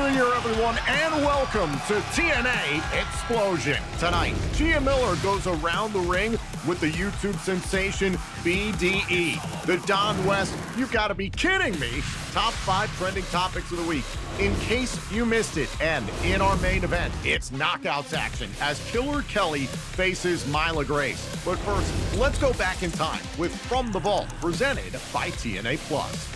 New Year, everyone, and welcome to TNA Explosion. Tonight, Gia Miller goes around the ring with the YouTube sensation BDE. The Don West, you've got to be kidding me. Top 5 trending topics of the week. In case you missed it, and in our main event, it's knockouts action as Killer Kelly faces Myla Grace. But first, let's go back in time with From the Vault, presented by TNA Plus.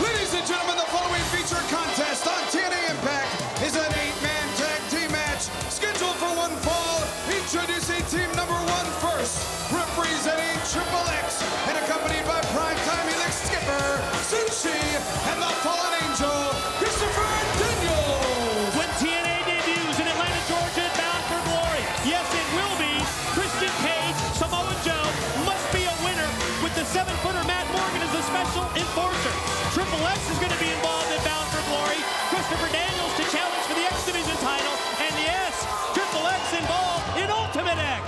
Ladies and gentlemen, the following feature contest on TNA Impact is an 8-man tag team match scheduled for one fall. Introducing team number 1 first, representing Triple X and accompanied by primetime elite skipper Sushi and the Fallen Angel Christopher Daniels. When TNA debuts in Atlanta, Georgia, bound for glory, yes, it will be. Christian Cage, Samoa Joe must be a winner with the 7-footer Matt Morgan as a special enforcer. Triple X is going to be involved in Bound for Glory. Christopher Daniels to challenge for the X Division title. And yes, Triple X involved in Ultimate X.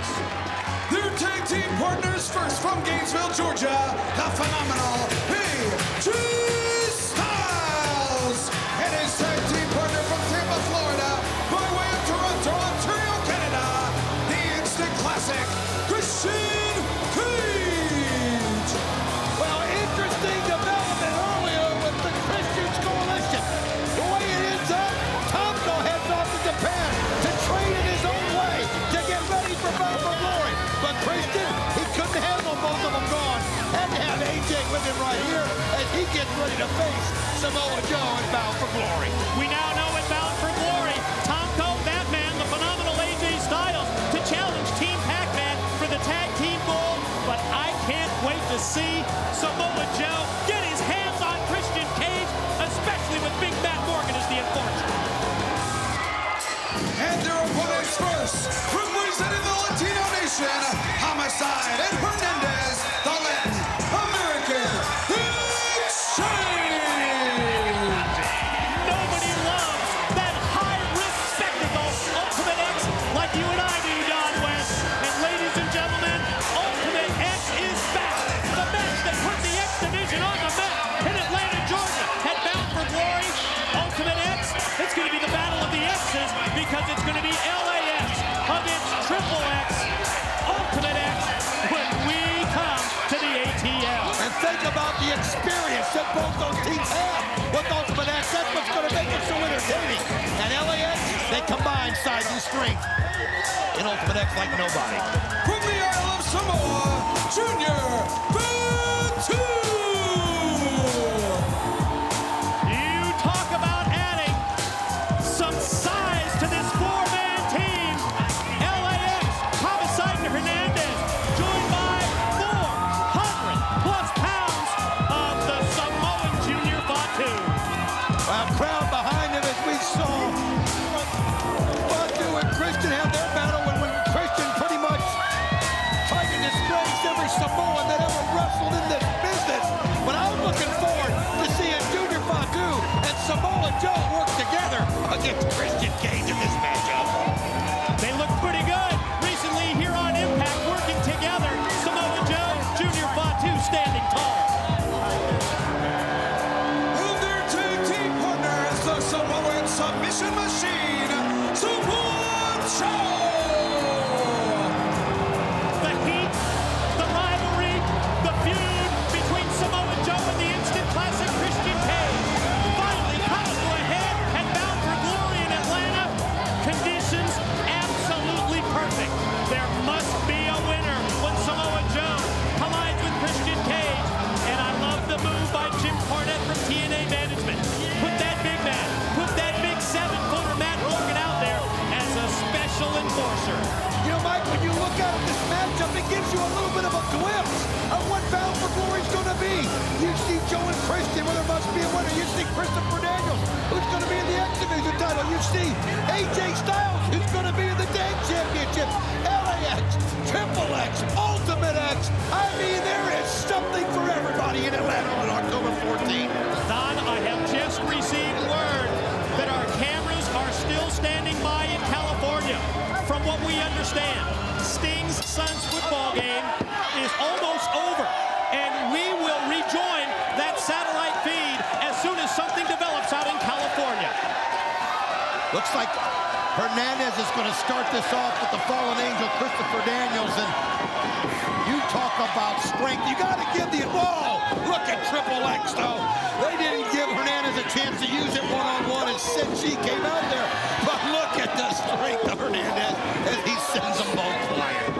Their tag team partners first from Gainesville, Georgia, the phenomenal AXS Styles. And his tag team partner from Tampa, Florida, by way of Toronto, Ontario, Canada, the instant classic, Christian Cage. Well, interesting development earlier with the Christians Coalition. The way it ends up, Tomko heads off to Japan to train in his own way to get ready for Bound for Glory. But Christian, he couldn't handle both of them gone. Had to have AJ with him right here as he gets ready to face Samoa Joe in Bound for Glory. We now know in Bound for Glory, Tomko, Batman, the phenomenal AJ Styles to challenge Team Pac-Man for the tag team gold. But I can't wait to see Samoa Joe get his hands on Christian Cage, especially with Big Matt Morgan as the enforcer. And their opponents first, representing the Latino nation, Homicide and Hernandez, the Latin American Exchange. Nobody loves that high-risk spectacle, Ultimate X, like you and I do, Don West. And ladies and gentlemen, Ultimate X is back. The match that put the X Division on the map in Atlanta, Georgia, at Bound for Glory. Ultimate X, it's going to be the battle of the X's because it's going to be LAX against Triple X. Ultimate X when we come to the ATL. And think about the experience that both those teams have with Ultimate X. That's what's going to make it so entertaining. And LAX, they combine size and strength in Ultimate X like nobody. From the Isle of Samoa, Junior Batu. You talk about adding some size to this 4-man team. LAX, Homicide and Hernandez, joined by 400+ pounds of the Samoan Junior Batu. Well, crowd behind him as we saw Batu and Christian have their battle when Christian pretty much tried to disgrace every Samoan that ever wrestled in this business. But I'm looking forward to seeing Junior Batu and Samoa Joe work together against Christian Cage in this matchup. They look pretty good recently here on Impact, working together. Samoa Joe, Junior Batu standing tall. And their tag team partner is the Samoan submission machine, Samoa Joe. The heat, the rivalry, the feud between Samoa Joe and the instant classic Christian Cage finally comes to a head at Bound for Glory in Atlanta. Conditions absolutely perfect. There must be a winner when Samoa Joe collides with Christian Cage. And I love the move by Jim Cornette from TNA Management. Put that big man, put that big 7-footer Matt Morgan out there as a special enforcer. You know, Mike, when you look at this matchup, it gives you a little bit of a glimpse of what Bound for Glory is going to be. You see Joe and Christian, well, there must be a winner. You see Christopher Daniels, who's going to be in the X Division title. You see AJ Styles, who's going to be in the tag championship. LAX, Triple X, Ultimate X. I mean, there is something for everybody in Atlanta on October 14th. Don, I have just received word that our cameras are still standing by in California. From what we understand, Sting's son's football game is almost over, and we will rejoin that satellite feed as soon as Looks like Hernandez is going to start this off with the fallen angel, Christopher Daniels. And you talk about strength. You got to give the... Whoa! Look at Triple X, though. They didn't give Hernandez a chance to use it one-on-one as Senshi came out there. But look at the strength of Hernandez as he sends them both flying.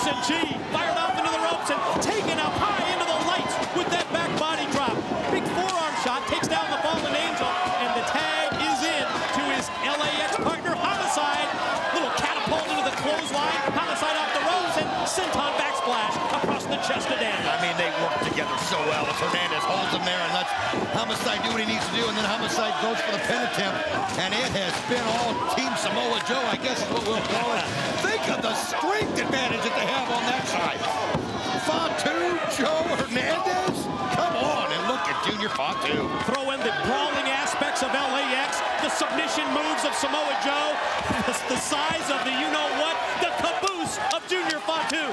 Senshi fired off into the ropes and taken up high into the lights with that back body drop. Big forearm shot, takes down the fallen angel, and the tag is in to his LAX partner, Homicide. Little catapult into the clothesline, Homicide off the ropes, and senton backsplash across the chest of Daniels. I mean, they work together so well as Hernandez holds him there and lets Homicide do what he needs to do, and then Homicide goes for the pin attempt, and it has been all Team Samoa Joe, I guess is what we'll call it. Think of the strength advantage that they have on that side. Fatu, Joe Hernandez, come on, and look at Junior Fatu. Throw in the brawling aspects of LAX, the submission moves of Samoa Joe, the size of the you-know-what, the caboose of Junior Fatu.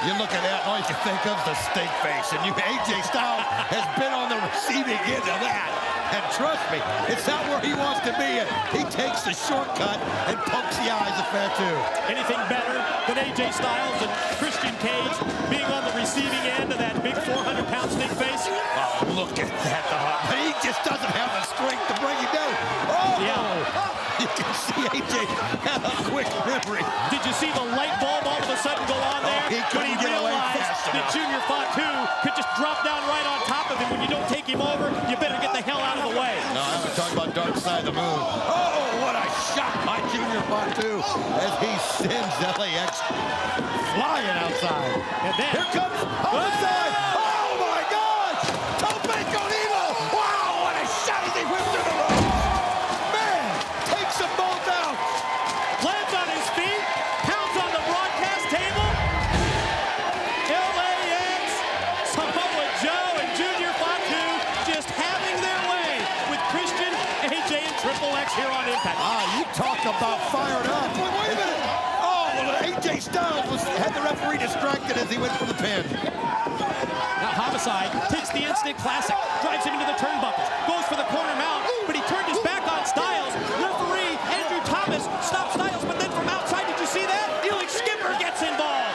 You look at that, all you can think of is the stink face, and AJ Styles has been on the receiving end of that. And trust me, it's not where he wants to be, and he takes the shortcut and pokes the eyes of Fatu. Anything better than AJ Styles and Christian Cage being on the receiving end of that big 400-pound stink face? Oh, look at that, but he just doesn't have the strength to bring him down. Oh! Yeah. You can see AJ have a quick memory. Did you see the light bulb all of a sudden go on there? He when he get away realized fast that enough. Junior Fatu could just drop down right on top of him. When you don't take him over, you better get the hell out of the way. No, I'm talking about dark side of the moon. Oh, what a shot by Junior Fatu as he sends LAX flying outside. And then here comes Homicide. Oh my God! Tope con Hilo. Wow, what a shot as he whipped through the ropes. Man, takes them both out. Lands on his feet, pounds on the broadcast table. LAX, Samoa Joe, and Junior Fatu just having their way with Christian, AJ, and Triple X here on Impact. You talk about fired up. Wait a minute. Oh, well, AJ Styles had the referee distracted as he went for the pin. Now Homicide takes the instant classic, drives him into the turnbuckles, goes for the corner mount, but he turned his back on Styles. Referee Andrew Thomas stops Styles, but then from outside, did you see that? Elix Skipper gets involved.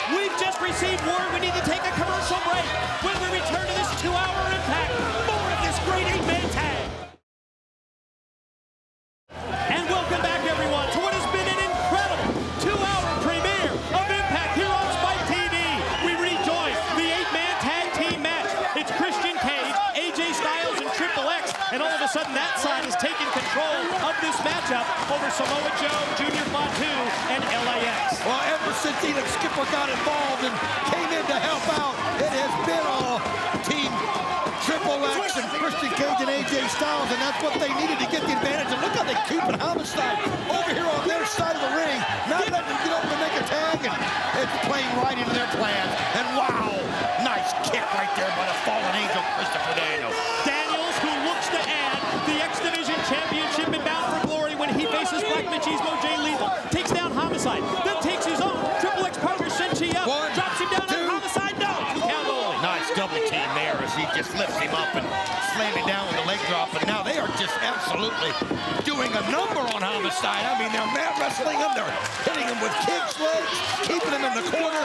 We've just received word we need to take a commercial break. When we return to this 2-hour Impact, more of this great 8-man tag. And welcome back, everyone, to what has been an incredible 2-hour premiere of Impact here on Spike TV. We rejoin the 8-man tag team match. It's Christian Cage, AJ Styles, and Triple X, and all of a sudden that side is taking control of this matchup over Samoa Joe, Junior Fatu, and LAX. Well, ever since Elix Skipper got involved and came in to help out, it has been all Team Triple X and Christian Cage and AJ Styles, and that's what they needed to get the advantage. And look how they keep it Homicide over here on their side of the ring, not letting them get over to make a tag, and it's playing right into their plans. And wow, nice kick right there by the fallen angel, Christopher Daniels. Daniels, who looks to add the X Division Championship in Bound for Glory when he faces Black Machismo Jay Lethal, takes down Homicide, then takes his own Triple X partner Senshi up, drops him down on Homicide, no, 2 count only. Nice double team there as he just lifts him up and slams him down with a leg drop, and now they are just absolutely doing a number on Homicide. I mean, they're mat wrestling him, they're hitting him with kicks, legs, keeping him in the corner,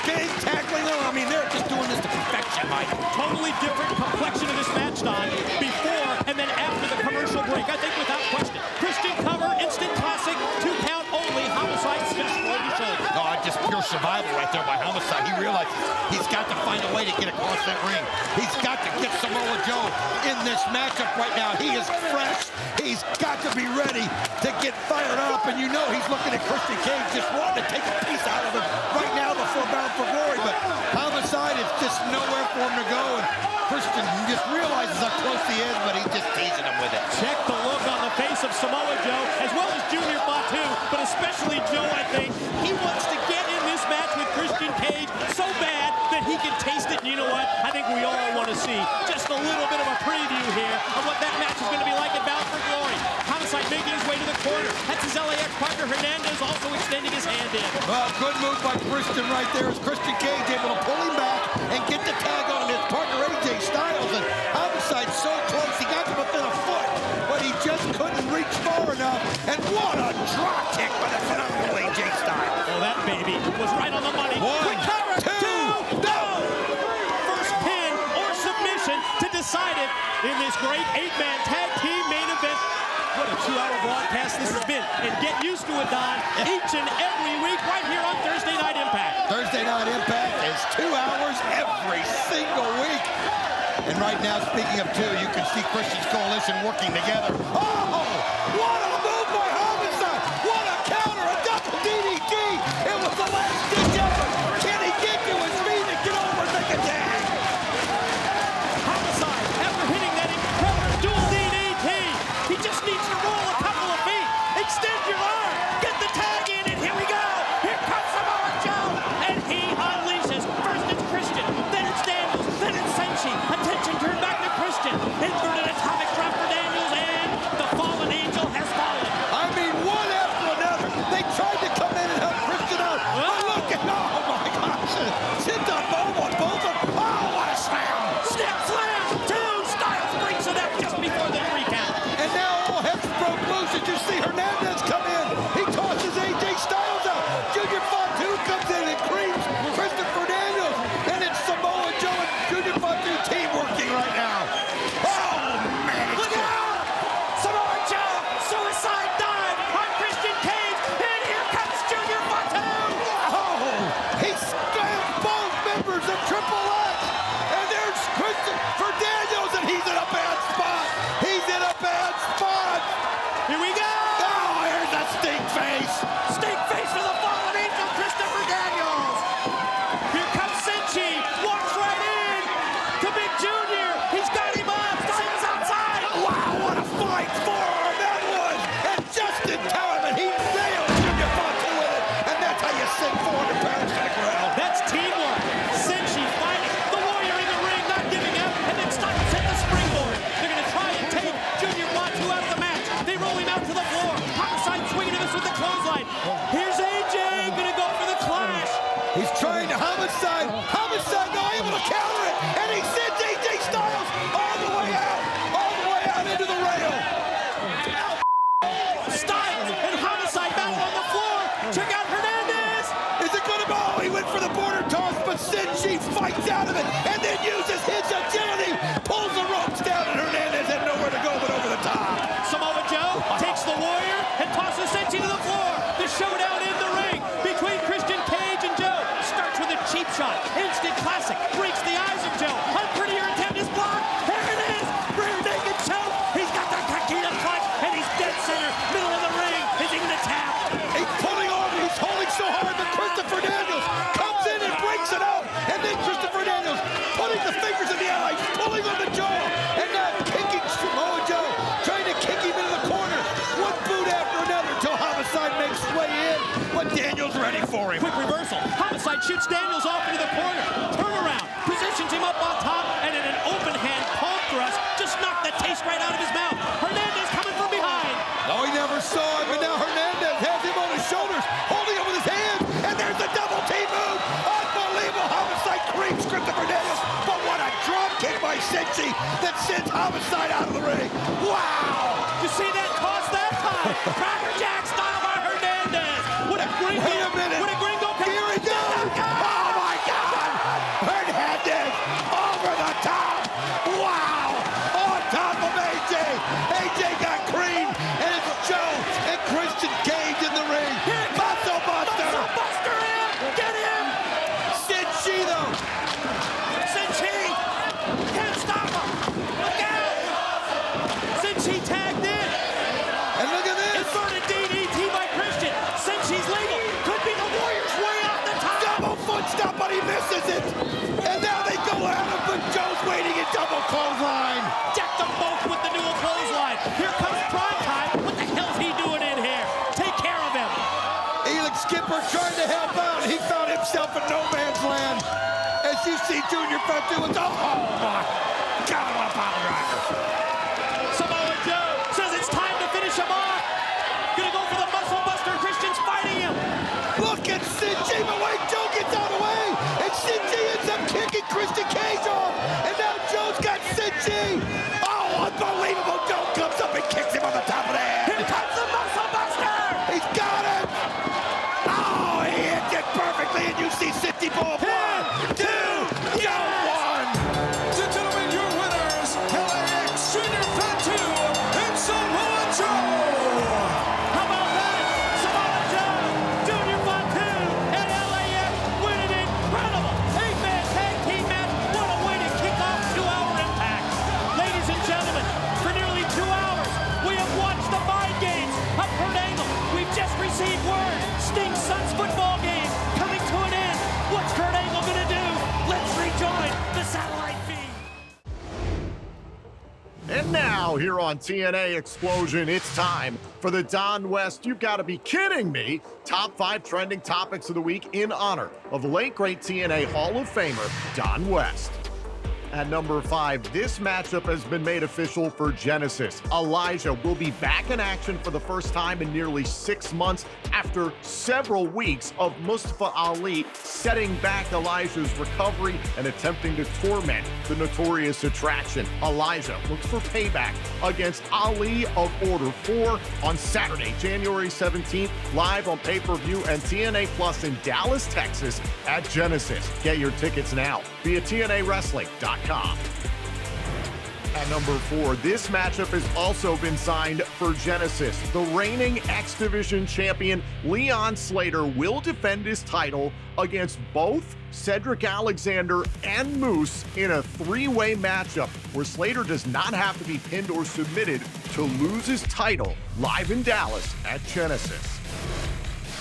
big tackling him. I mean, they're just doing this to perfection, Mike. Totally different complexion of this match, Don, before and then after the commercial break. I think without question. Christian cover, instant classic, 2 count only. Homicide just rolled his shoulder. Oh, just pure survival right there by Homicide. He realizes he's got to find a way to get across that ring. He's got to get Samoa Joe in this matchup right now. He is fresh. He's got to be ready to get fired up, and you know he's looking at Christian Cage just wanting to take a piece out of him right now before Bound for Glory, but Homicide is just nowhere for him to go, and Christian just realizes how close he is, but he's just teasing him with it. Check the look on the face of Samoa Joe, as well as Junior Fatu, but especially Joe, I think. He wants to get in this match with Christian Cage so bad that he can taste it, and you know what? I think we all want to see just a little bit of a preview here of what that match is going to be like at Bound for Glory. Homicide making his way to the corner. That's his LAX partner, Hernandez, also extending his hand in. Well, good move by Christian right there as Christian Cage able to pull him back and get the tag on his partner AJ Styles, and Homicide so close, he got to within a foot, but he decided in this great 8-man tag team main event. What a 2-hour broadcast this has been. And get used to it, Don, each and every week right here on Thursday Night Impact. Thursday Night Impact is 2 hours every single week. And right now, speaking of two, you can see Christian's Coalition working together. Oh, what a move by Homicide. What a counter, a double DDT. It was the last ditch effort. Can he get to his feet and get over and make a tag? Homicide, after hitting that incredible dual DDT, he just needs to roll a couple of feet. Extend your arm, get the tag in, and here we go. Here comes Samoa Joe, and he unleashes. First it's Christian, then it's Daniels, then it's Senshi. Attention turned back to Christian. Inverted atomic drop for Daniels, and the fallen angel has fallen. I mean, one after another. They tried to come in and help Christian out. But look at, oh my gosh. Sit on both on both of them. Oh, what a slam. Snap slam, two, Styles brings it up just before the 3 count. And now all heck's broke loose. Did you see Hernandez come in? He tosses AJ Styles out. Junior Fatu comes in and creams Christopher Daniels. And it's Samoa Joe and Junior Fatu team working right now. Oh, man. Look out! Samoa Joe, suicide dive on Christian Cage, and here comes Junior Fatu! Oh, he slammed both members of Triple X. And there's Christopher Daniels, and he's in a bad spot. He's in a bad spot. Here we go! Oh, here's a stink face. Stink face for the fallen angel, Christopher Daniels! Here comes Senshi, walks right in to Big Junior. He's got him up, Styles outside! Wow, what a fight forearm that was. And just in time, and he nailed Junior Fatu with it. And that's how you send 400 pounds to the ground. That's teamwork. Senshi fighting, the Warrior in the ring, not giving up, and then Styles hit the springboard. They're going to try and take Junior Fatu out of the match. They roll him out to the floor. Homicide swinging at us with the clothesline. Here's AJ, going to go for the clash. He's trying to Homicide. Homicide not able to counter it. And he sends AJ Styles all the way out into the rail. Styles and Homicide battle on the floor. Check out Hernandez. Is it going to go? He went for the border toss, but Senshi fights out of it and then uses his agility, pulls the ropes down, and Hernandez had nowhere to go but over the top. Samoa Joe takes the Warrior and tosses Senshi to the floor. The showdown in the ring between Christian Cage and Joe starts with a cheap shot. Instant classic. Breaks the eyes of Joe. Unprettier attempt is blocked. There it is. Rear naked choke. He's got the Kakita clutch and he's dead center. Middle of the ring. Is he going to tap? He's pulling on, he's holding so hard that Christopher Daniels comes in and breaks it out. And then Christopher Daniels putting the fingers in the eyes, pulling on the jaw, and now kicking Samoa Joe, trying to kick him into the corner. One boot after another until Homicide makes his way in, but Daniels ready for him. Quick reversal. Homicide shoots Daniels off into the corner. Turnaround. Positions him up on top and in an open hand palm thrust just knocked the taste right out of his mouth. Hernandez coming from behind. No, he never saw it, but now Hernandez has him on his shoulders, holding him with his hands, and there's the double T move. Unbelievable. Homicide creeps Christopher Daniels, but what a drop kick by Senshi that sends Homicide out of the ring. Wow. You see that toss that time? Cracker Jack style by Hernandez. What a gringo. Wait a minute. What a gringo. Here he goes. Oh, my God. Hernandez over the top. Wow. On top of AJ. AJ got creamed, and it's Joe and Christian Cage in the ring. Muscle Buster. Muscle Buster in. Get him. Senshi, though. Senshi. Can't stop him. Look out. Senshi tagged in. And look at this. Inverted DDT by Christian. Senshi's legal. Could be the Warriors way off the top. Double foot stop, but he misses it. And now they go at him, but Joe's waiting at double clothesline. Deck them both with the dual clothesline. Here comes Prime Time. What the hell's he doing in here? Take care of him. Elix Skipper trying to help out. He found himself in no man's land. As you see Junior Fatu, it's oh my God, what a pile driver. Samoa Joe says it's time to finish him off. Gonna go for the muscle buster. Christian's fighting him. Look at Senshi, but wait, Joe gets out of the way. And Senshi ends up kicking Christian Cage off. And now Joe's got Senshi. Oh, unbelievable. Joe comes up and kicks him on the top of the head. Here comes the muscle buster. He's got it. Oh, he hits it perfectly. And you see Senshi pull 1, 2, Joe 1. Gentlemen, your winners And now, here on TNA Explosion, it's time for the Don West, you've got to be kidding me, top 5 trending topics of the week in honor of the late great TNA Hall of Famer, Don West. At number 5, this matchup has been made official for Genesis. Elijah will be back in action for the first time in nearly 6 months after several weeks of Mustafa Ali setting back Elijah's recovery and attempting to torment the Notorious Attraction. Elijah looks for payback against Ali of Order 4 on Saturday, January 17th, live on pay-per-view and TNA Plus in Dallas, Texas at Genesis. Get your tickets now via TNAWrestling.com. At number 4, this matchup has also been signed for Genesis. The reigning X Division champion Leon Slater will defend his title against both Cedric Alexander and Moose in a 3-way matchup where Slater does not have to be pinned or submitted to lose his title live in Dallas at Genesis.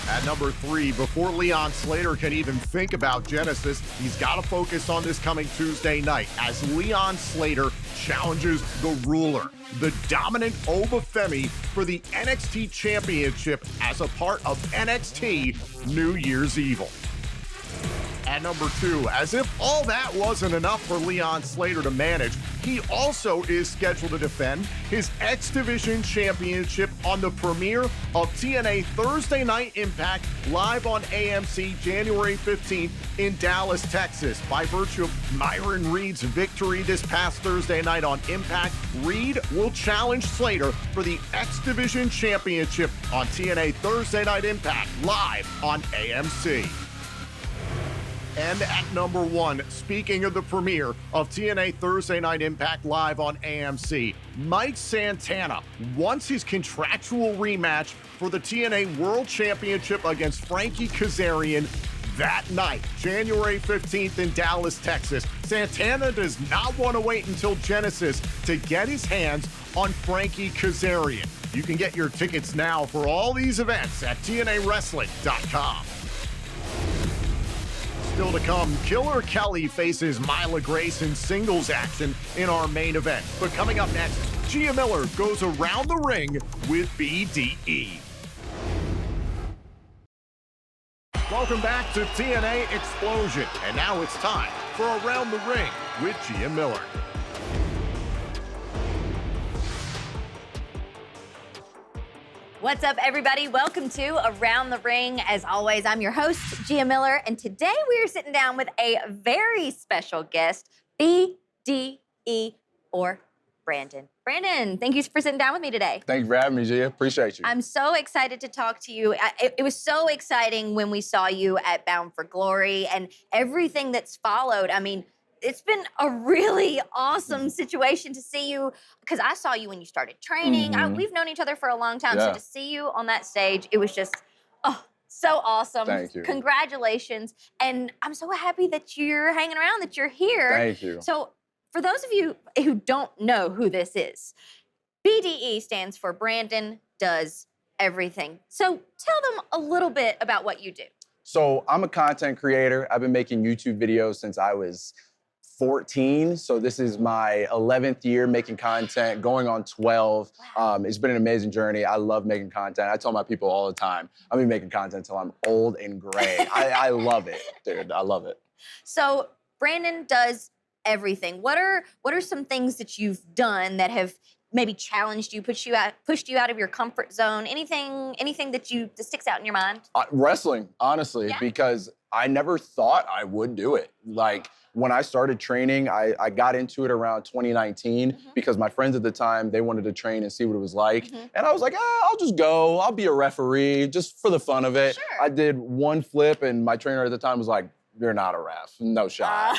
At number 3, before Leon Slater can even think about Genesis, he's got to focus on this coming Tuesday night as Leon Slater challenges the Ruler, the dominant Obafemi, for the NXT Championship as a part of NXT New Year's Evil. At number 2, as if all that wasn't enough for Leon Slater to manage, he also is scheduled to defend his X Division Championship on the premiere of TNA Thursday Night Impact live on AMC January 15th in Dallas, Texas. By virtue of Myron Reed's victory this past Thursday night on Impact, Reed will challenge Slater for the X Division Championship on TNA Thursday Night Impact live on AMC. And at number 1, speaking of the premiere of TNA Thursday Night Impact live on AMC, Mike Santana wants his contractual rematch for the TNA World Championship against Frankie Kazarian that night, January 15th in Dallas, Texas. Santana does not want to wait until Genesis to get his hands on Frankie Kazarian. You can get your tickets now for all these events at TNAWrestling.com. Still to come, Killer Kelly faces Myla Grace in singles action in our main event. But coming up next, Gia Miller goes around the ring with BDE. Welcome back to TNA Explosion. And now it's time for Around the Ring with Gia Miller. What's up, everybody? Welcome to Around the Ring. As always, I'm your host, Gia Miller, and today we are sitting down with a very special guest, BDE, or Brandon. Brandon, thank you for sitting down with me today. Thank you for having me, Gia. Appreciate you. I'm so excited to talk to you. It was so exciting when we saw you at Bound for Glory and everything that's followed. I mean, it's been a really awesome situation to see you, because I saw you when you started training. We've known each other for a long time, so to see you on that stage, it was just, so awesome. Thank you. Congratulations. And I'm so happy that you're hanging around, that you're here. Thank you. So for those of you who don't know who this is, BDE stands for Brandon Does Everything. So tell them a little bit about what you do. So I'm a content creator. I've been making YouTube videos since I was 14, so this is my 11th year making content, going on 12. Wow. It's been an amazing journey. I love making content. I tell my people all the time, I'll be making content until I'm old and gray. I love it, dude. I love it. So Brandon does everything. What are some things that you've done that have maybe challenged you, pushed you out of your comfort zone? Anything that sticks out in your mind? Wrestling, honestly, because I never thought I would do it. Like, when I started training, I got into it around 2019 because my friends at the time, they wanted to train and see what it was like. And I was like, I'll just go. I'll be a referee just for the fun of it. Sure. I did one flip and my trainer at the time was like, you're not a ref, no shot.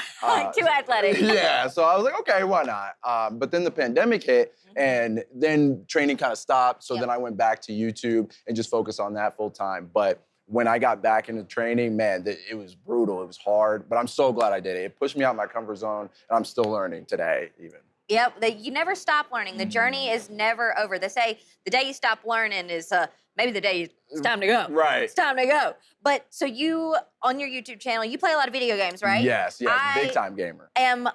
Too athletic. Yeah, so I was like, okay, why not? But then the pandemic hit and then training kind of stopped. So then I went back to YouTube and just focused on that full time. But when I got back into training, man, it was brutal. It was hard, but I'm so glad I did it. It pushed me out of my comfort zone, and I'm still learning today, even. Yep, you never stop learning. The journey is never over. They say the day you stop learning is maybe the day it's time to go. Right. It's time to go. But so you, on your YouTube channel, you play a lot of video games, right? Yes, big time gamer. Am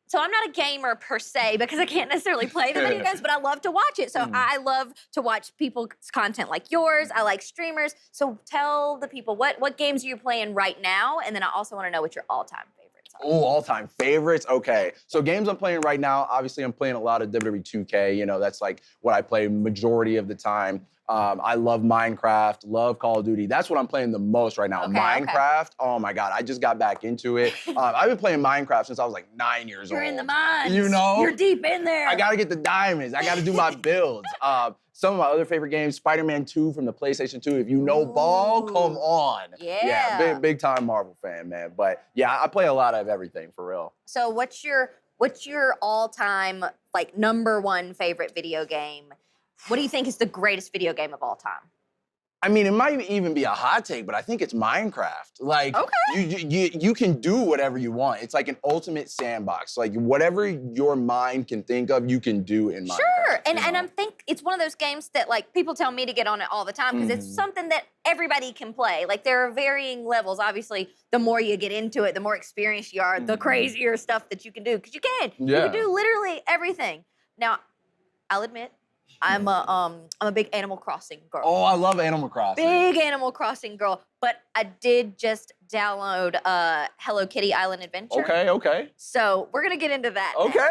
So I'm not a gamer per se because I can't necessarily play the video games, but I love to watch it. So I love to watch people's content like yours. I like streamers. So tell the people what games are you playing right now, and then I also want to know what your all-time favorites are. Oh, all-time favorites? Okay. So games I'm playing right now, obviously I'm playing a lot of WWE 2K. You know, that's like what I play majority of the time. I love Minecraft, love Call of Duty. That's what I'm playing the most right now. Minecraft, oh my God, I just got back into it. I've been playing Minecraft since I was like 9 years old. You're in the mines. You know? You're deep in there. I gotta get the diamonds. I gotta do my builds. Some of my other favorite games, Spider-Man 2 from the PlayStation 2. If you know ball, come on. Yeah. Big time Marvel fan, man. But yeah, I play a lot of everything for real. So what's your all-time like #1 favorite video game? What do you think is the greatest video game of all time? I mean, it might even be a hot take, but I think it's Minecraft. Like, you can do whatever you want. It's like an ultimate sandbox. Like, whatever your mind can think of, you can do in Minecraft. Sure, and I think it's one of those games that like people tell me to get on it all the time because it's something that everybody can play. Like, there are varying levels. Obviously, the more you get into it, the more experienced you are, the crazier stuff that you can do. Because you can. You can do literally everything. Now, I'll admit, I'm a big Animal Crossing girl. Oh, I love Animal Crossing. Big Animal Crossing girl. But I did just download Hello Kitty Island Adventure. Okay. So we're gonna get into that. Okay.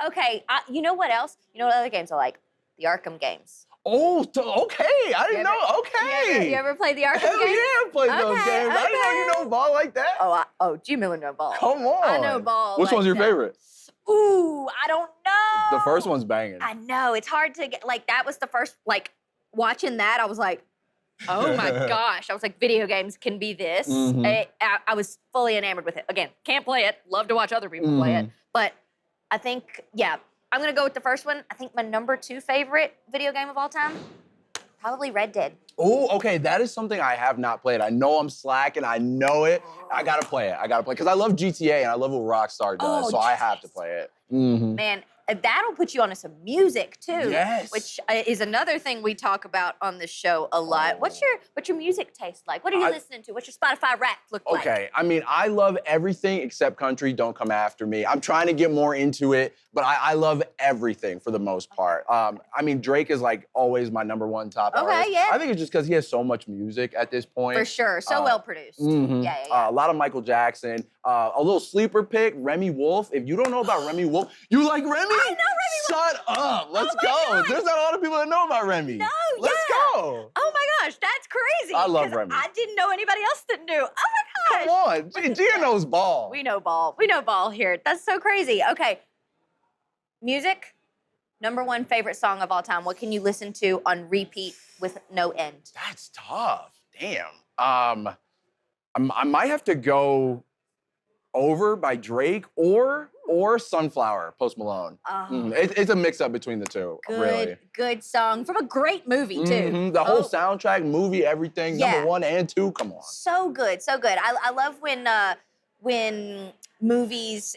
Okay. You know what else? You know what other games I like? The Arkham games. Oh, okay. I didn't know. Okay. You ever played the Arkham Hell games? yeah, I played those games. I didn't know you know ball like that. Oh, Gia Miller know ball. Come on. I know ball. Which one's your favorite? Ooh, I don't know. The first one's banging. I know. It's hard to get, like, that was the first, like, watching that, I was like, oh my gosh. I was like, video games can be this. I was fully enamored with it. Again, can't play it. Love to watch other people play it. But I think, yeah, I'm going to go with the first one. I think my #2 favorite video game of all time, probably Red Dead. Oh, okay. That is something I have not played. I know I'm slacking. I know it. I gotta play it. Because I love GTA and I love what Rockstar does, so I have to play it. Man, that'll put you onto some music too. Yes. Which is another thing we talk about on this show a lot. What's your music taste like? What are you listening to? What's your Spotify Wrapped look like? Okay, I mean, I love everything except country. Don't come after me. I'm trying to get more into it, but I love everything for the most part. I mean, Drake is like always my #1 top artist. Yeah. I think it's just because he has so much music at this point. For sure, so well produced. Yeah. A lot of Michael Jackson. A little sleeper pick, Remy Wolf. If you don't know about Remy Wolf, you like Remy? I know Remy Wolf. Shut up. Let's go. God. There's not a lot of people that know about Remy. No, Let's go. Oh my gosh, that's crazy. I love Remy. I didn't know anybody else that knew. Oh my gosh. Come on. Gia knows ball. We know ball. We know ball here. That's so crazy. Okay. Music, #1 favorite song of all time. What can you listen to on repeat with no end? That's tough. Damn. I might have to go Over by Drake or Sunflower, Post Malone. It's a mix-up between the two, really. Good song from a great movie, too. The whole soundtrack, movie, everything, #1 and 2, come on. So good, so good. I love when movies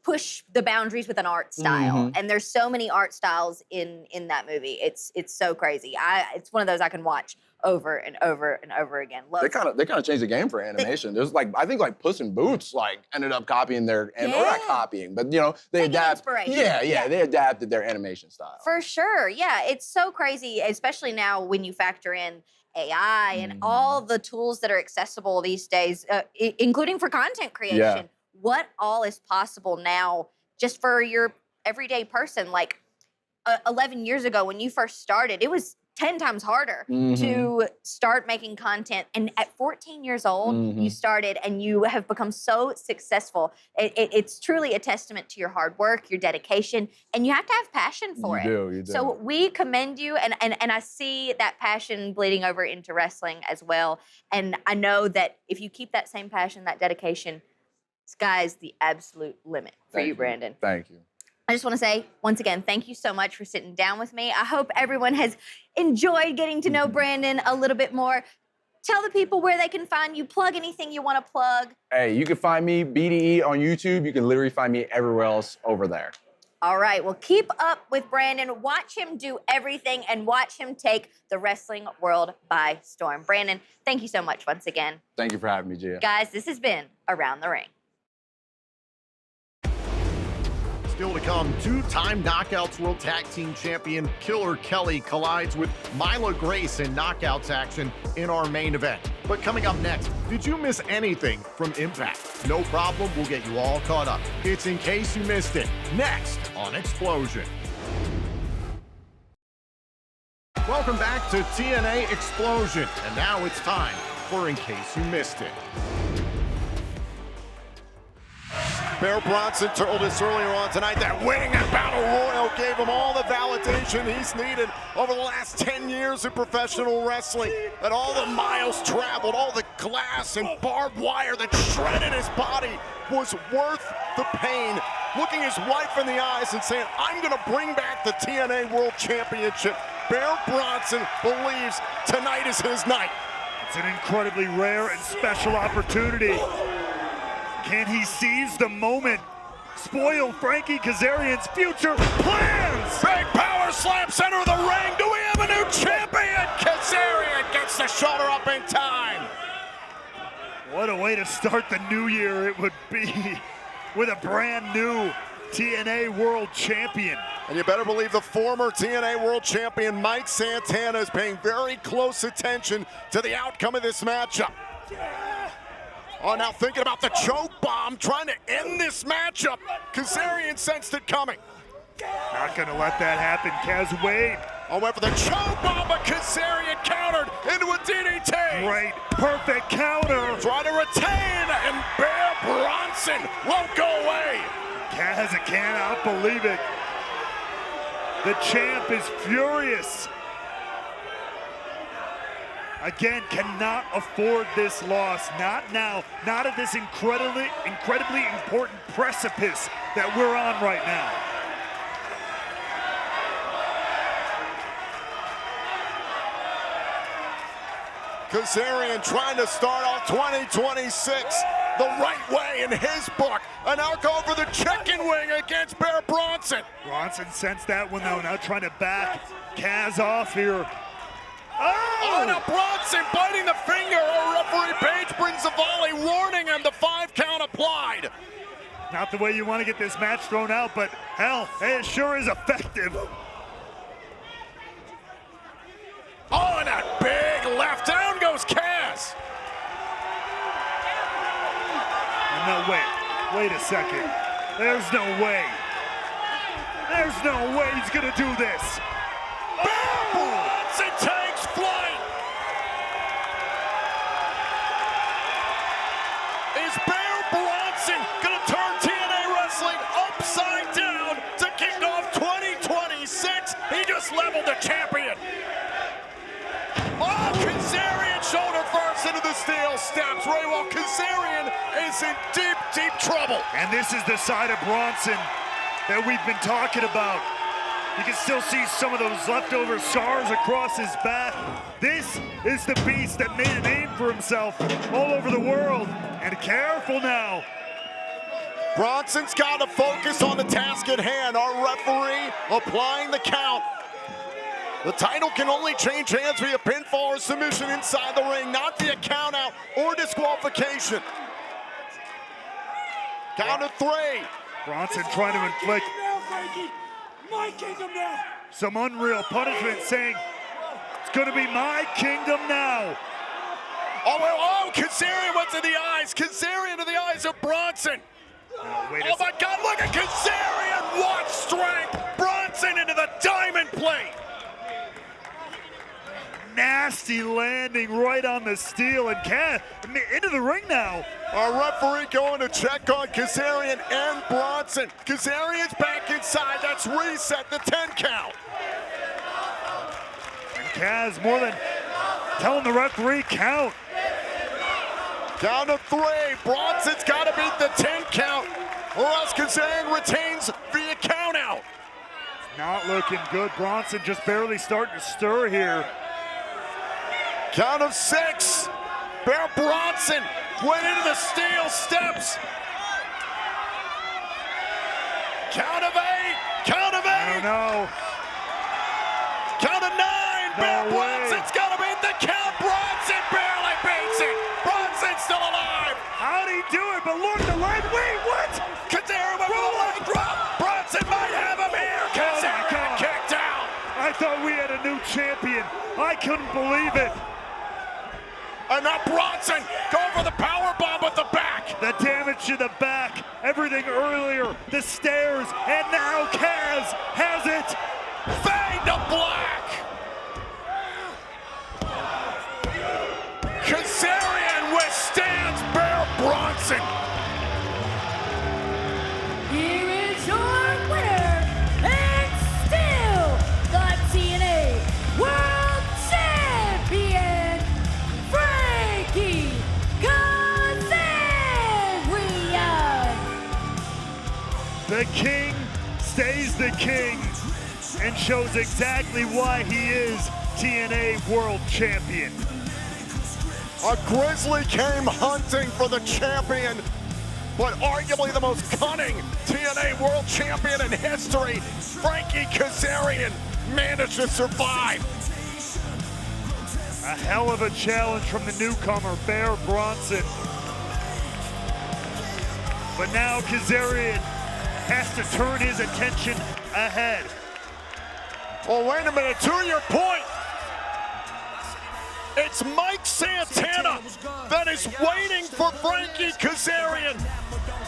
push the boundaries with an art style, and there's so many art styles in that movie. It's so crazy. It's one of those I can watch over and over and over again. They kind of changed the game for animation. There's like, I think like Puss in Boots like ended up copying their or not copying, but you know they adapt. Inspiration. Yeah, they adapted their animation style. For sure, yeah, it's so crazy, especially now when you factor in AI and all the tools that are accessible these days, including for content creation. Yeah. What all is possible now just for your everyday person? Like 11 years ago when you first started, it was 10 times harder to start making content. And at 14 years old, you started and you have become so successful. It's truly a testament to your hard work, your dedication, and you have to have passion for it. You do. So we commend you, and I see that passion bleeding over into wrestling as well. And I know that if you keep that same passion, that dedication, sky's the absolute limit for you, Brandon. Thank you. I just want to say, once again, thank you so much for sitting down with me. I hope everyone has enjoyed getting to know Brandon a little bit more. Tell the people where they can find you. Plug anything you want to plug. Hey, you can find me, BDE, on YouTube. You can literally find me everywhere else over there. All right, well, keep up with Brandon. Watch him do everything and watch him take the wrestling world by storm. Brandon, thank you so much once again. Thank you for having me, Gia. Guys, this has been Around the Ring. Still to come, two-time Knockouts World Tag Team Champion Killer Kelly collides with Myla Grace in Knockouts action in our main event. But coming up next, did you miss anything from Impact? No problem, we'll get you all caught up. It's In Case You Missed It, next on Xplosion. Welcome back to TNA Explosion, and now it's time for In Case You Missed It. Bear Bronson told us earlier on tonight that winning that Battle Royal gave him all the validation he's needed over the last 10 years of professional wrestling. That all the miles traveled, all the glass and barbed wire that shredded his body was worth the pain. Looking his wife in the eyes and saying, I'm gonna bring back the TNA World Championship. Bear Bronson believes tonight is his night. It's an incredibly rare and special opportunity. Can he seize the moment? Spoil Frankie Kazarian's future plans! Big power slam, center of the ring. Do we have a new champion? Kazarian gets the shoulder up in time. What a way to start the new year it would be with a brand new TNA World Champion. And you better believe the former TNA World Champion Mike Santana is paying very close attention to the outcome of this matchup. Oh, now thinking about the choke bomb, trying to end this matchup. Kazarian sensed it coming. Not gonna let that happen, Kaz Wade. Oh, went for the choke bomb, but Kazarian countered into a DDT. Great, perfect counter. Trying to retain, and Bear Bronson won't go away. Kaz cannot believe it. The champ is furious. Again, cannot afford this loss. Not now, not at this incredibly important precipice that we're on right now. Kazarian trying to start off 2026 the right way in his book. And now go for the chicken wing against Bear Bronson. Bronson sensed that one though, now trying to back Kaz off here. Oh, now Bronson biting the finger. Oh, referee Page brings the volley, warning him. The 5 count applied. Not the way you want to get this match thrown out, but hell, it sure is effective. Oh, and that big left. Down goes Kaz. No, wait a second. There's no way. There's no way he's gonna do this. Bronson takes flight. Is Bear Bronson gonna turn TNA Wrestling upside down to kick off 2026? He just leveled the champion. Oh, Kazarian shoulder first into the steel steps. Ray, well, Kazarian is in deep, deep trouble. And this is the side of Bronson that we've been talking about. You can still see some of those leftover scars across his back. This is the beast that made a name for himself all over the world. And careful now. Bronson's got to focus on the task at hand. Our referee applying the count. The title can only change hands via pinfall or submission inside the ring, not via count out or disqualification. Count of 3. Bronson trying to inflict My kingdom now. some unreal punishment, saying, it's gonna be my kingdom now. Oh, Kazarian went to the eyes. Kazarian to the eyes of Bronson. Oh my God, look at Kazarian. What strength. Bronson into the diamond plate. Nasty landing right on the steel, and into the ring now. Our referee going to check on Kazarian and Bronson. Kazarian's back inside. That's reset the 10 count. And Kaz more than telling the referee count. Down to 3. Bronson's got to beat the 10 count, or else Kazarian retains via count out. Not looking good. Bronson just barely starting to stir here. Count of 6. Bear Bronson went into the steel steps. Count of 8. Count of 8. I don't know. Count of 9. Bear Bronson's got to beat the count. Bronson barely beats it. Bronson's still alive. How'd he do it? But look, the leg. Wait, what? Kazarian went for the leg drop. Bronson champion. I couldn't believe it. And now Bronson going for the powerbomb with the back. The damage to the back, everything earlier, the stairs, and now Kaz has it. Fade to black. Kazarian withstands Bear Bronson. Here is your winner, and still the TNA World Champion, Frankie Kazarian. The king stays the king and shows exactly why he is TNA World Champion. A Grizzly came hunting for the champion, but arguably the most cunning TNA World Champion in history, Frankie Kazarian, managed to survive. A hell of a challenge from the newcomer, Bear Bronson. But now Kazarian has to turn his attention ahead. Well, wait a minute, to your point, it's Mike Santana that is waiting for Frankie Kazarian.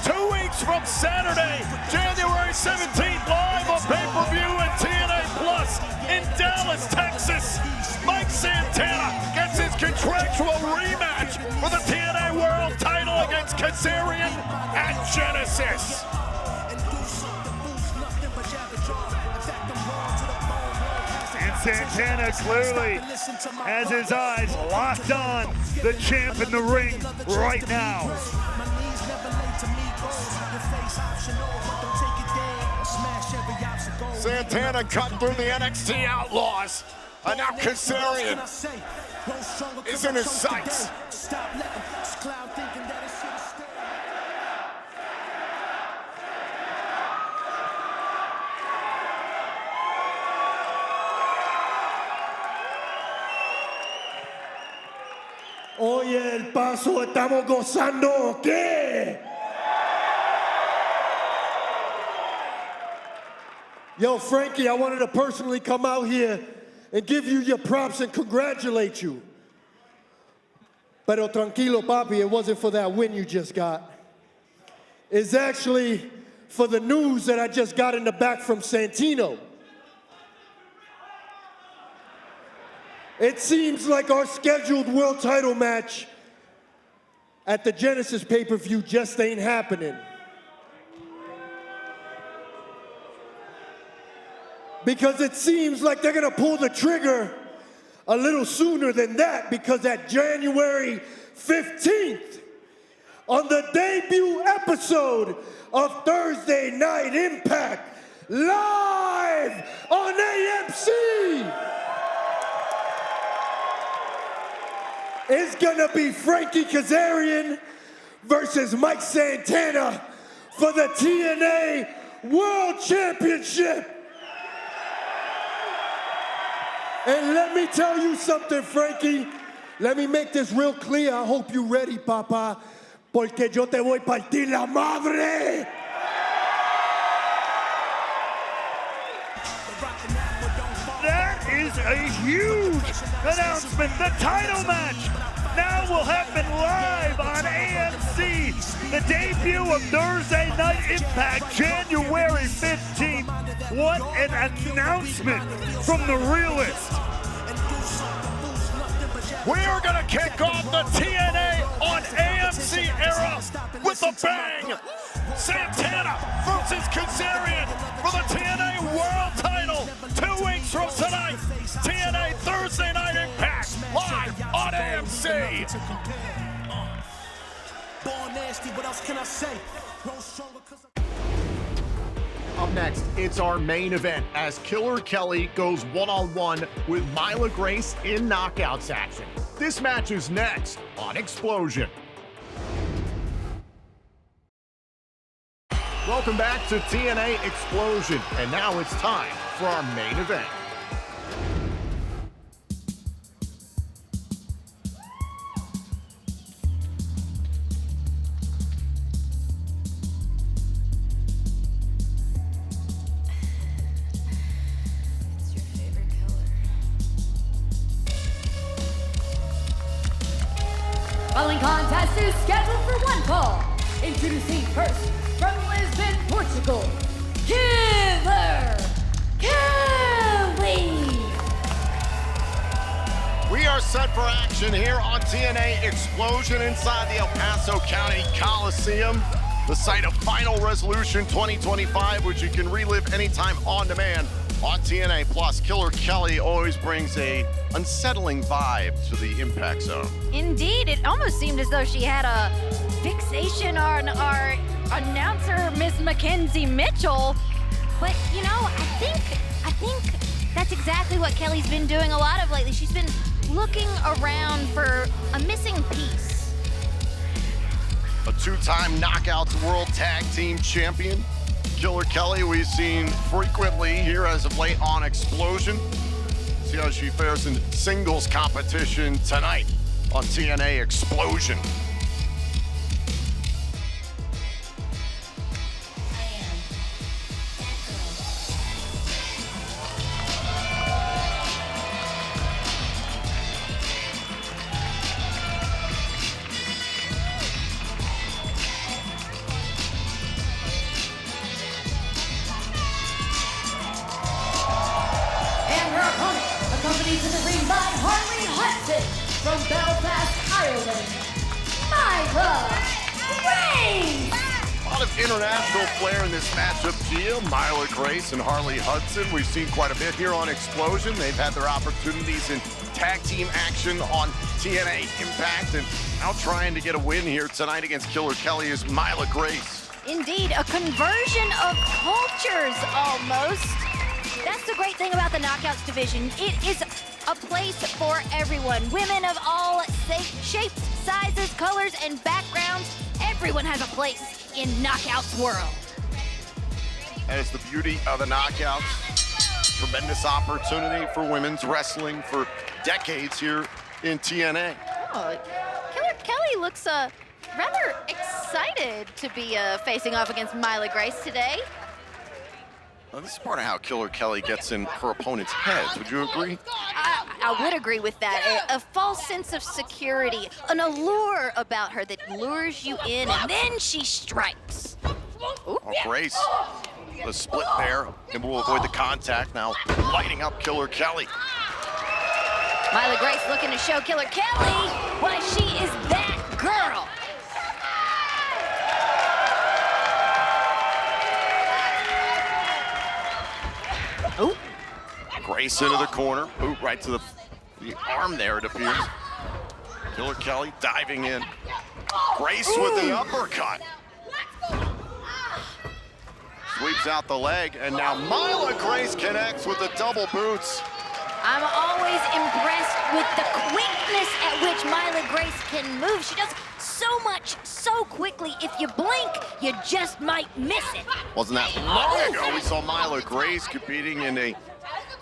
2 weeks from Saturday, January 17th, live on pay-per-view and TNA Plus in Dallas, Texas. Mike Santana gets his contractual rematch for the TNA World title against Kazarian at Genesis. Santana clearly has his eyes locked on the champ in the ring right now. Santana cut through the NXT Outlaws, and now Kazarian is in his sights. Oye, El Paso, ¿estamos gozando o qué? Yo, Frankie, I wanted to personally come out here and give you your props and congratulate you. Pero tranquilo, papi, it wasn't for that win you just got. It's actually for the news that I just got in the back from Santino. It seems like our scheduled world title match at the Genesis pay-per-view just ain't happening. Because it seems like they're gonna pull the trigger a little sooner than that, because at January 15th, on the debut episode of Thursday Night Impact, live on AMC, it's gonna be Frankie Kazarian versus Mike Santana for the TNA World Championship. And let me tell you something, Frankie. Let me make this real clear. I hope you're ready, Papa, porque yo te voy a partir la madre. That is a huge announcement. The title match now will happen live on AMC. The debut of Thursday Night Impact, January 15th. What an announcement from the realist. We are going to kick off the TNA on AMC era with a bang. Santana versus Kazarian for the TNA World title 2 weeks from tonight. TNA Thursday Night Impact live on AMC. Up next, it's our main event as Killer Kelly goes one-on-one with Myla Grace in knockouts action. This match is next on Xplosion. Welcome back to TNA Explosion, and now it's time for our main event. It's your favorite color. Following contest is scheduled for one fall. Introducing first, from Lisbon, Portugal, Killer Kelly. We are set for action here on TNA Explosion inside the El Paso County Coliseum, the site of Final Resolution 2025, which you can relive anytime on demand on TNA Plus. Killer Kelly always brings a unsettling vibe to the Impact Zone. Indeed, it almost seemed as though she had a fixation on our announcer, Miss Mackenzie Mitchell. But you know, I think that's exactly what Kelly's been doing a lot of lately. She's been looking around for a missing piece. A two-time Knockouts World Tag Team Champion, Killer Kelly, we've seen frequently here as of late on Xplosion. See how she fares in singles competition tonight on TNA Explosion. Accompanied to the ring by Harley Hudson from Belfast, Ireland, Myla Grace. A lot of international flair in this matchup, Gia, Myla Grace and Harley Hudson. We've seen quite a bit here on Xplosion. They've had their opportunities in tag team action on TNA Impact, and now trying to get a win here tonight against Killer Kelly is Myla Grace. Indeed, a conversion of cultures almost. That's the great thing about the Knockouts division. It is a place for everyone. Women of all shapes, sizes, colors, and backgrounds. Everyone has a place in Knockouts world. That is the beauty of the Knockouts. Tremendous opportunity for women's wrestling for decades here in TNA. Oh, Killer Kelly looks rather excited to be facing off against Myla Grace today. Well, this is part of how Killer Kelly gets in her opponent's heads. Would you agree? I would agree with that. A false sense of security, an allure about her that lures you in, and then she strikes. Ooh. Oh, Grace, the split there, and will avoid the contact. Now lighting up Killer Kelly. Myla Grace looking to show Killer Kelly why she is that girl. Ooh. Grace into the corner, boot right to the arm there, it appears. Killer Kelly diving in. Grace with the uppercut. Sweeps out the leg, and now Myla Grace connects with the double boots. I'm always impressed with the quickness at which Myla Grace can move. She does so much so quickly. If you blink, you just might miss it. Wasn't that long ago we saw Myla Grace competing in a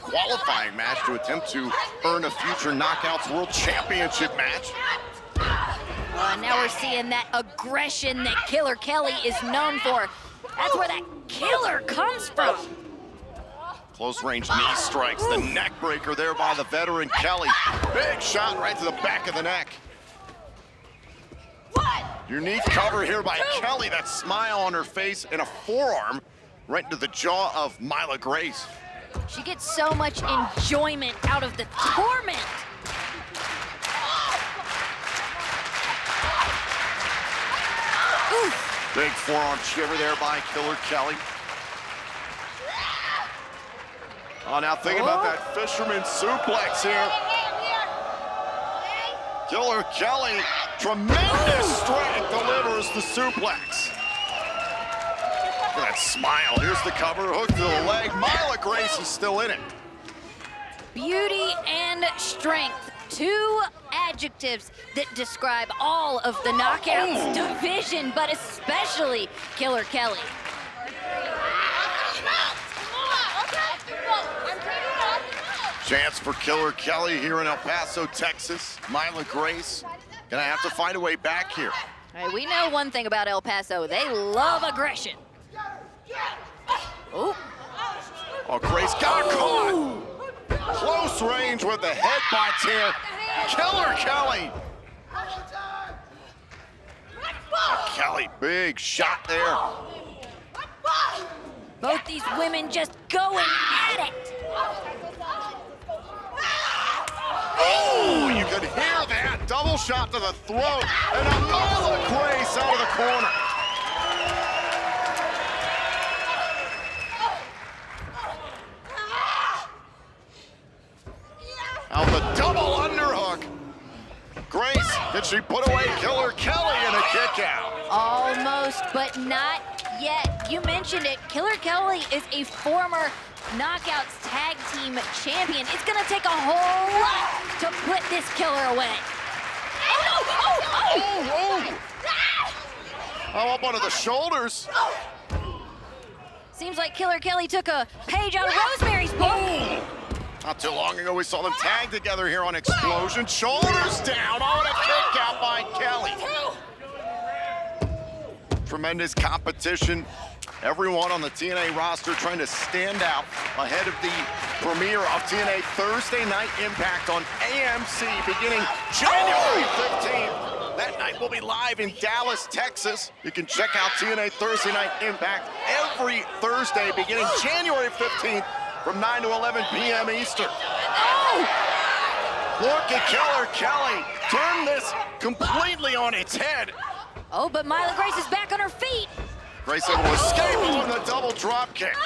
qualifying match to attempt to earn a future Knockouts World Championship match. Now we're seeing that aggression that Killer Kelly is known for. That's where that killer comes from. Close range knee strikes, the neck breaker there by the veteran Kelly. Big shot right to the back of the neck. Unique cover here by Kelly, that smile on her face and a forearm right into the jaw of Myla Grace. She gets so much enjoyment out of the torment. Oof. Big forearm shiver there by Killer Kelly. Oh, now think about that fisherman suplex here. Killer Kelly, tremendous strength, delivers the suplex. Look at that smile. Here's the cover, hook to the leg. Myla Grace is still in it. Beauty and strength, two adjectives that describe all of the Knockouts division, but especially Killer Kelly. Chance for Killer Kelly here in El Paso, Texas. Myla Grace gonna have to find a way back here. All right, we know one thing about El Paso. They love aggression. Oh. Oh, Grace got caught. Close range with the headbutts here. Killer Kelly. Kelly, big shot there. Both these women just going at it. Oh, you could hear that. Double shot to the throat. And a Myla Grace out of the corner. Out the double underhook. Grace, did she put away Killer Kelly in a kick out? Almost, but not yet. You mentioned it. Killer Kelly is a former Knockouts Tag Team Champion. It's gonna take a whole lot to put this killer away. Oh, up onto the shoulders. Seems like Killer Kelly took a page out of Rosemary's book. Not too long ago, we saw them tag together here on Xplosion. Shoulders down. Oh, and a kick out by Kelly. Tremendous competition. Everyone on the TNA roster trying to stand out ahead of the premiere of TNA Thursday Night Impact on AMC beginning January 15th. That night will be live in Dallas, Texas. You can check out TNA Thursday Night Impact every Thursday beginning January 15th from 9 to 11 p.m. Eastern. Look at Killer Kelly turn this completely on its head. Oh, but Myla Grace is back on her feet. Grace able to escape on the double drop kick.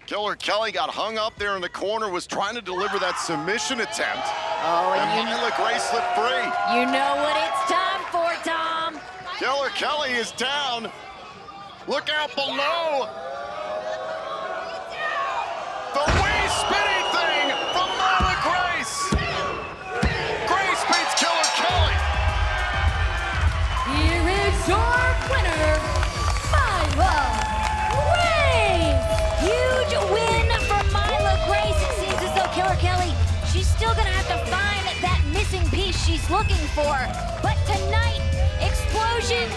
Killer Kelly got hung up there in the corner, was trying to deliver that submission attempt. Oh, and Myla Grace slipped free. You know what it's time for, Tom. Killer Kelly is down. Look out below. The way spinning thing from Myla Grace. Grace beats Killer Kelly. Here is your winner, Myla Grace! Huge win for Myla Grace. It seems as though Killer Kelly, she's still gonna have to find that missing piece she's looking for. But tonight, Xplosion